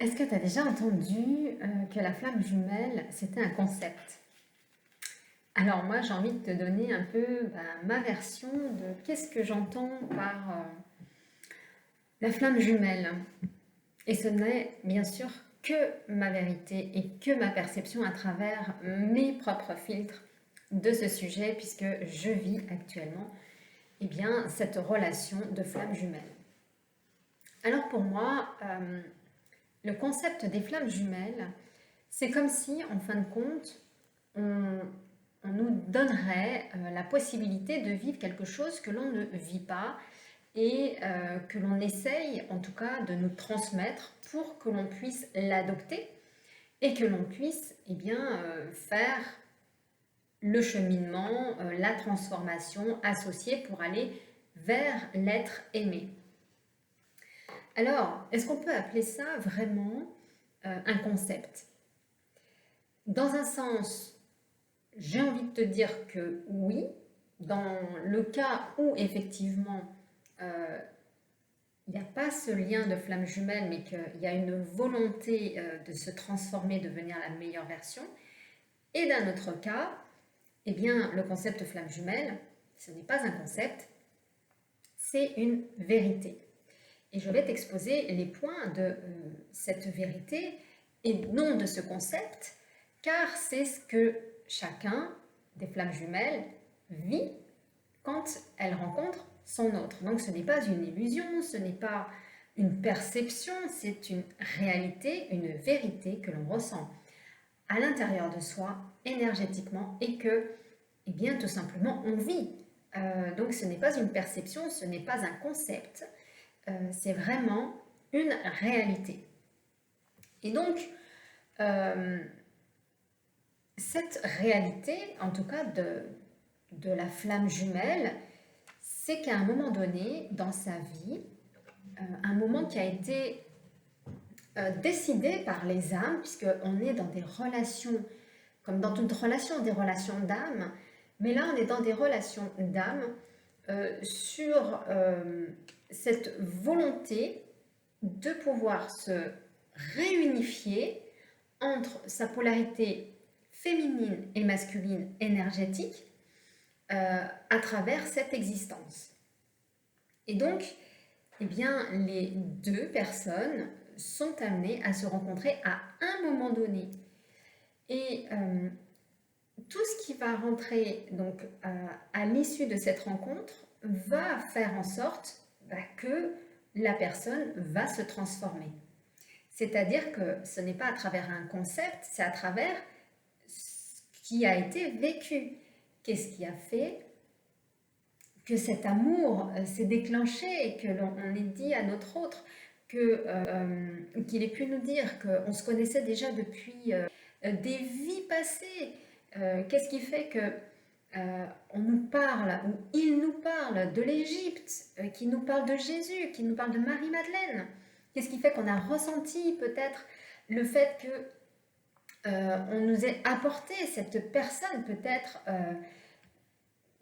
Est-ce que tu as déjà entendu que la flamme jumelle, c'était un concept? Alors moi, j'ai envie de te donner un peu ma version de qu'est-ce que j'entends par la flamme jumelle. Et ce n'est bien sûr que ma vérité et que ma perception à travers mes propres filtres de ce sujet, puisque je vis actuellement cette relation de flamme jumelle. Alors pour moi, le concept des flammes jumelles, c'est comme si, en fin de compte, on nous donnerait la possibilité de vivre quelque chose que l'on ne vit pas et que l'on essaye, en tout cas, de nous transmettre pour que l'on puisse l'adopter et que l'on puisse faire le cheminement, la transformation associée pour aller vers l'être aimé. Alors, est-ce qu'on peut appeler ça vraiment un concept? Dans un sens, j'ai envie de te dire que oui, dans le cas où effectivement il n'y a pas ce lien de flamme jumelle, mais qu'il y a une volonté de se transformer, de devenir la meilleure version. Et d'un autre cas, le concept flamme jumelle, ce n'est pas un concept, c'est une vérité. Et je vais t'exposer les points de cette vérité et non de ce concept, car c'est ce que chacun des flammes jumelles vit quand elle rencontre son autre. Donc ce n'est pas une illusion, ce n'est pas une perception, c'est une réalité, une vérité que l'on ressent à l'intérieur de soi, énergétiquement, et que, tout simplement, on vit. Donc ce n'est pas une perception, ce n'est pas un concept, c'est vraiment une réalité. Et donc, cette réalité, en tout cas de la flamme jumelle, c'est qu'à un moment donné dans sa vie, un moment qui a été décidé par les âmes, puisqu'on est dans des relations, comme dans toute relation, des relations d'âme, mais là on est dans des relations d'âme sur cette volonté de pouvoir se réunifier entre sa polarité féminine et masculine énergétique à travers cette existence. Et donc, les deux personnes sont amenées à se rencontrer à un moment donné. Et tout ce qui va rentrer donc à l'issue de cette rencontre va faire en sorte que la personne va se transformer. C'est-à-dire que ce n'est pas à travers un concept, c'est à travers ce qui a été vécu. Qu'est-ce qui a fait que cet amour s'est déclenché, que l'on ait dit à notre autre, qu'il ait pu nous dire qu'on se connaissait déjà depuis des vies passées. Qu'est-ce qui fait que on nous parle, ou il nous parle de l'Égypte, qui nous parle de Jésus, qui nous parle de Marie-Madeleine? Qu'est-ce qui fait qu'on a ressenti peut-être le fait que on nous ait apporté cette personne peut-être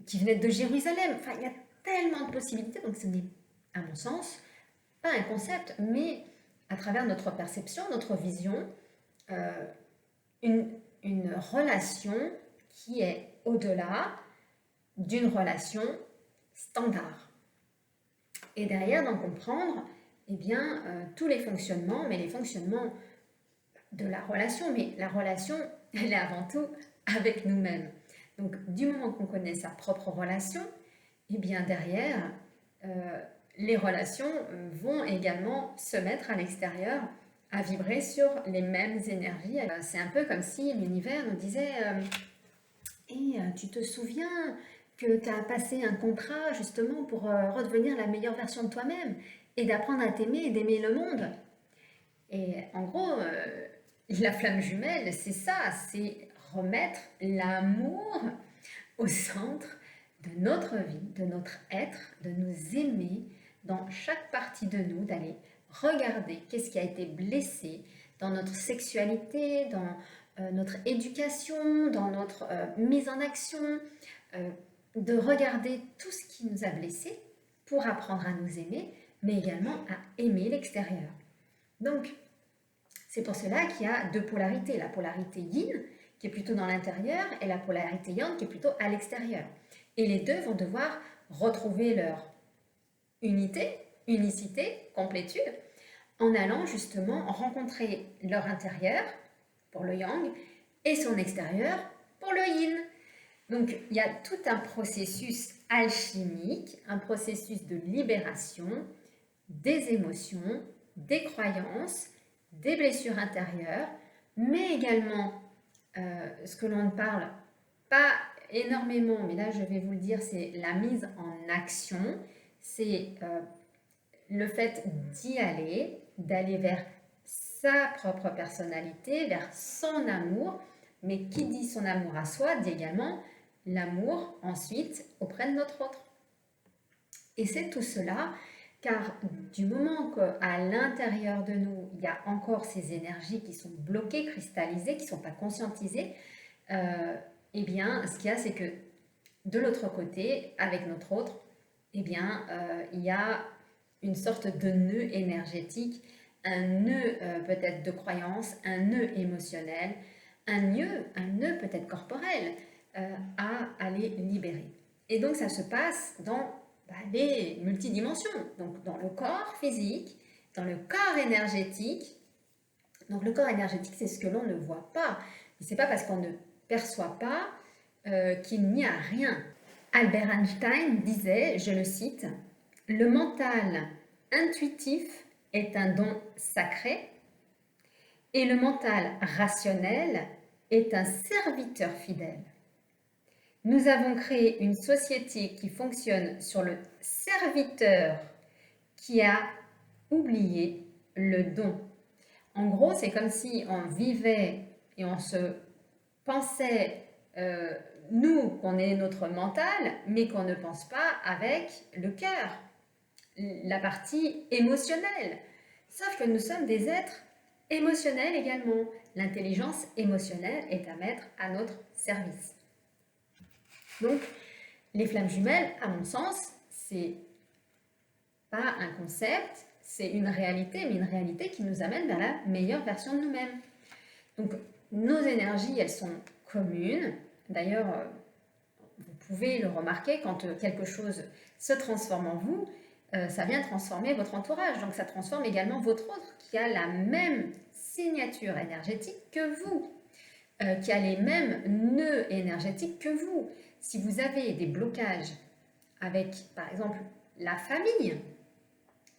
qui venait de Jérusalem? Enfin, il y a tellement de possibilités, donc ce n'est, à mon sens, pas un concept, mais à travers notre perception, notre vision, une relation qui est au-delà d'une relation standard. Et derrière, d'en comprendre tous les fonctionnements, mais les fonctionnements de la relation, mais la relation, elle est avant tout avec nous-mêmes. Donc, du moment qu'on connaît sa propre relation, derrière, les relations vont également se mettre à l'extérieur, à vibrer sur les mêmes énergies. C'est un peu comme si l'univers nous disait tu te souviens que tu as passé un contrat justement pour redevenir la meilleure version de toi-même et d'apprendre à t'aimer et d'aimer le monde. Et en gros, la flamme jumelle, c'est ça, c'est remettre l'amour au centre de notre vie, de notre être, de nous aimer dans chaque partie de nous, d'aller regarder qu'est-ce qui a été blessé dans notre sexualité, dans notre éducation, dans notre mise en action, de regarder tout ce qui nous a blessés pour apprendre à nous aimer, mais également à aimer l'extérieur. Donc, C'est pour cela qu'il y a deux polarités, la polarité yin qui est plutôt dans l'intérieur et la polarité yang qui est plutôt à l'extérieur. Et les deux vont devoir retrouver leur unité, unicité, complétude, en allant justement rencontrer leur intérieur pour le yang et son extérieur pour le yin. Donc il y a tout un processus alchimique, un processus de libération des émotions, des croyances, des blessures intérieures, mais également ce que l'on ne parle pas énormément, mais là je vais vous le dire, c'est la mise en action, c'est le fait d'y aller, d'aller vers sa propre personnalité, vers son amour, mais qui dit son amour à soi, dit également l'amour ensuite auprès de notre autre. Et c'est tout cela, car du moment qu'à l'intérieur de nous, il y a encore ces énergies qui sont bloquées, cristallisées, qui ne sont pas conscientisées, eh bien, ce qu'il y a, c'est que de l'autre côté, avec notre autre, eh bien, il y a une sorte de nœud énergétique, un nœud peut-être de croyance, un nœud émotionnel, un nœud peut-être corporel à aller libérer. Et donc ça se passe dans les multidimensions, donc dans le corps physique, dans le corps énergétique. Donc le corps énergétique, c'est ce que l'on ne voit pas. Et c'est pas parce qu'on ne perçoit pas qu'il n'y a rien. Albert Einstein disait, je le cite, « Le mental intuitif est un don sacré et le mental rationnel est un serviteur fidèle. Nous avons créé une société qui fonctionne sur le serviteur qui a oublié le don. » En gros, c'est comme si on vivait et on se pensait, nous, qu'on est notre mental, mais qu'on ne pense pas avec le cœur, la partie émotionnelle. Sauf que nous sommes des êtres émotionnels également. L'intelligence émotionnelle est à mettre à notre service. Donc, les flammes jumelles, à mon sens, c'est pas un concept, c'est une réalité, mais une réalité qui nous amène vers la meilleure version de nous-mêmes. Donc, nos énergies, elles sont communes. D'ailleurs, vous pouvez le remarquer, quand quelque chose se transforme en vous, ça vient transformer votre entourage. Donc, ça transforme également votre autre qui a la même signature énergétique que vous, qui a les mêmes nœuds énergétiques que vous. Si vous avez des blocages avec, par exemple, la famille,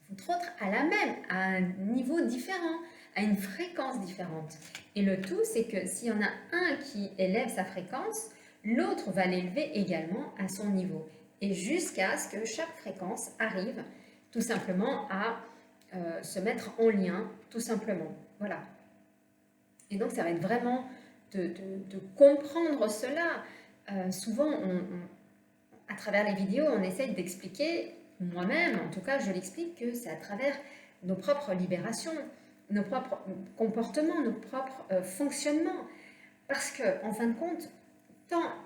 votre autre a la même, à un niveau différent, à une fréquence différente. Et le tout, c'est que s'il y en a un qui élève sa fréquence, l'autre va l'élever également à son niveau. Et jusqu'à ce que chaque fréquence arrive tout simplement à se mettre en lien, tout simplement. Voilà. Et donc, ça va être vraiment de comprendre cela. Souvent, à travers les vidéos, on essaye d'expliquer, moi-même, en tout cas, je l'explique, que c'est à travers nos propres libérations, nos propres comportements, nos propres fonctionnements. Parce que, en fin de compte, tant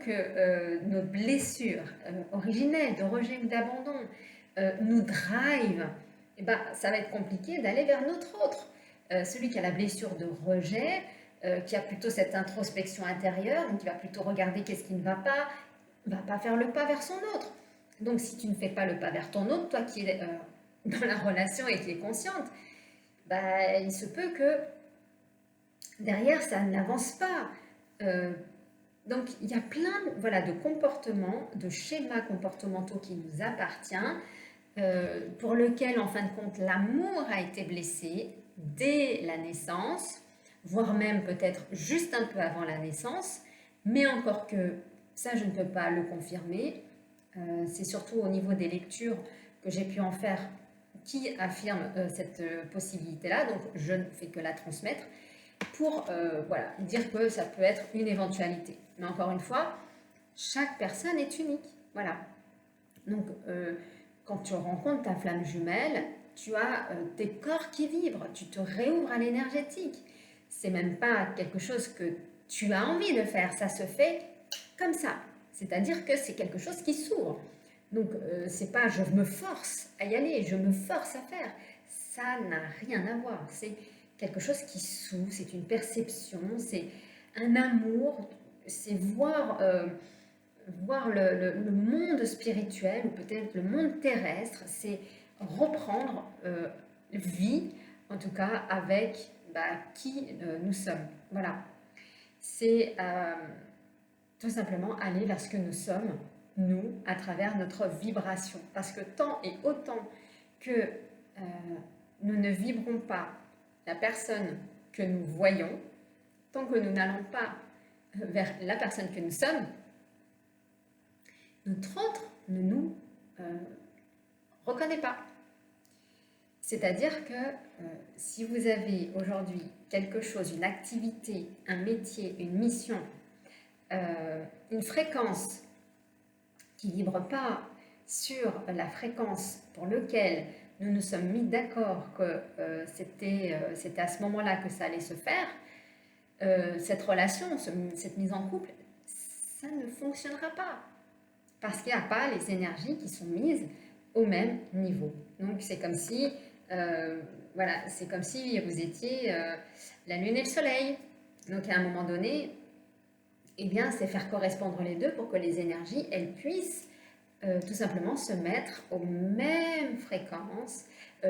que nos blessures originelles de rejet ou d'abandon nous drive, eh ben, ça va être compliqué d'aller vers notre autre. Celui qui a la blessure de rejet, qui a plutôt cette introspection intérieure, donc qui va plutôt regarder qu'est-ce qui ne va pas faire le pas vers son autre. Donc si tu ne fais pas le pas vers ton autre, toi qui es dans la relation et qui es consciente, bah, il se peut que derrière ça n'avance pas. Donc il y a plein de comportements, de schémas comportementaux qui nous appartiennent, pour lequel en fin de compte l'amour a été blessé dès la naissance, voire même peut-être juste un peu avant la naissance, mais encore que ça je ne peux pas le confirmer. C'est surtout au niveau des lectures que j'ai pu en faire qui affirment cette possibilité-là, donc je ne fais que la transmettre pour dire que ça peut être une éventualité. Mais encore une fois, chaque personne est unique. Voilà. Donc, quand tu rencontres ta flamme jumelle, tu as tes corps qui vibrent, tu te réouvres à l'énergétique. C'est même pas quelque chose que tu as envie de faire, ça se fait comme ça. C'est-à-dire que c'est quelque chose qui s'ouvre. Donc, c'est pas je me force à y aller, je me force à faire. ça n'a rien à voir. C'est quelque chose qui s'ouvre, c'est une perception, c'est un amour, c'est voir le monde spirituel ou peut-être le monde terrestre, c'est reprendre vie, en tout cas avec qui nous sommes. Voilà, c'est tout simplement aller vers ce que nous sommes, nous, à travers notre vibration. Parce que tant et autant que nous ne vibrons pas la personne que nous voyons, tant que nous n'allons pas vers la personne que nous sommes, notre autre ne nous reconnaît pas. C'est-à-dire que si vous avez aujourd'hui quelque chose, une activité, un métier, une mission, une fréquence qui ne vibre pas sur la fréquence pour laquelle nous nous sommes mis d'accord que c'était à ce moment-là que ça allait se faire, cette relation, cette mise en couple, ça ne fonctionnera pas. Parce qu'il n'y a pas les énergies qui sont mises au même niveau. Donc c'est comme si, voilà, c'est comme si vous étiez la lune et le soleil. Donc à un moment donné, eh bien, c'est faire correspondre les deux pour que les énergies, elles puissent tout simplement se mettre aux mêmes fréquences,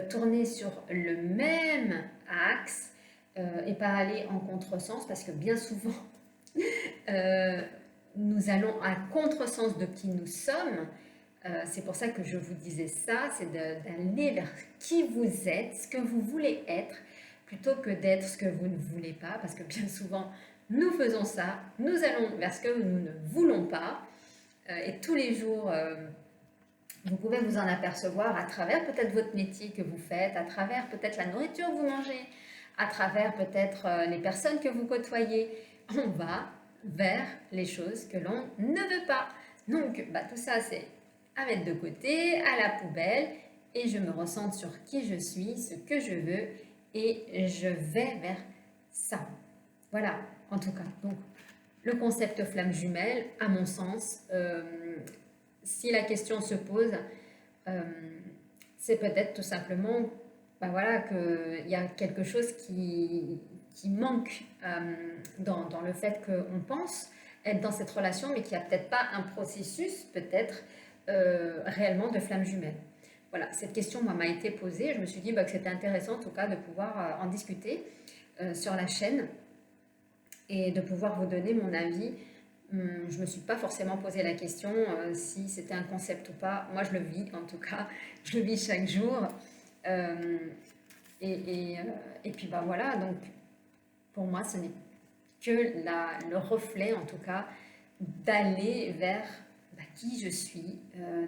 tourner sur le même axe et pas aller en contresens parce que bien souvent, nous allons à contresens de qui nous sommes. C'est pour ça que je vous disais ça, c'est d'aller vers qui vous êtes, ce que vous voulez être, plutôt que d'être ce que vous ne voulez pas, parce que bien souvent, nous faisons ça, nous allons vers ce que nous ne voulons pas, et tous les jours, vous pouvez vous en apercevoir à travers peut-être votre métier que vous faites, à travers peut-être la nourriture que vous mangez, à travers peut-être les personnes que vous côtoyez. On va vers les choses que l'on ne veut pas. Donc, tout ça, c'est à mettre de côté, à la poubelle, et je me ressens sur qui je suis, ce que je veux, et je vais vers ça. Voilà, en tout cas. Donc, le concept flamme jumelle, à mon sens, si la question se pose, c'est peut-être tout simplement voilà, qu'il y a quelque chose qui manque dans le fait qu'on pense être dans cette relation, mais qu'il n'y a peut-être pas un processus, peut-être, réellement de flamme jumelle. Voilà, cette question m'a été posée. Je me suis dit que c'était intéressant, en tout cas, de pouvoir en discuter sur la chaîne et de pouvoir vous donner mon avis. Je ne me suis pas forcément posé la question si c'était un concept ou pas. Moi, je le vis, en tout cas. Je le vis chaque jour. Et puis, voilà. Donc, pour moi, ce n'est que le reflet, en tout cas, d'aller vers qui je suis,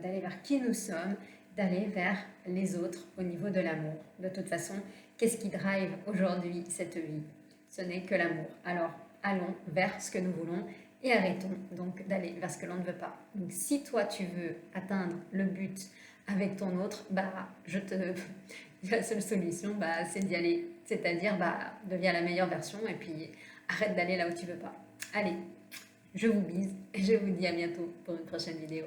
d'aller vers qui nous sommes, d'aller vers les autres au niveau de l'amour. De toute façon, qu'est-ce qui drive aujourd'hui cette vie? Ce n'est que l'amour. Alors, allons vers ce que nous voulons et arrêtons donc d'aller vers ce que l'on ne veut pas. Donc, si toi, tu veux atteindre le but avec ton autre, la seule solution, c'est d'y aller. C'est-à-dire, deviens la meilleure version et puis arrête d'aller là où tu veux pas. Allez, je vous bise et je vous dis à bientôt pour une prochaine vidéo.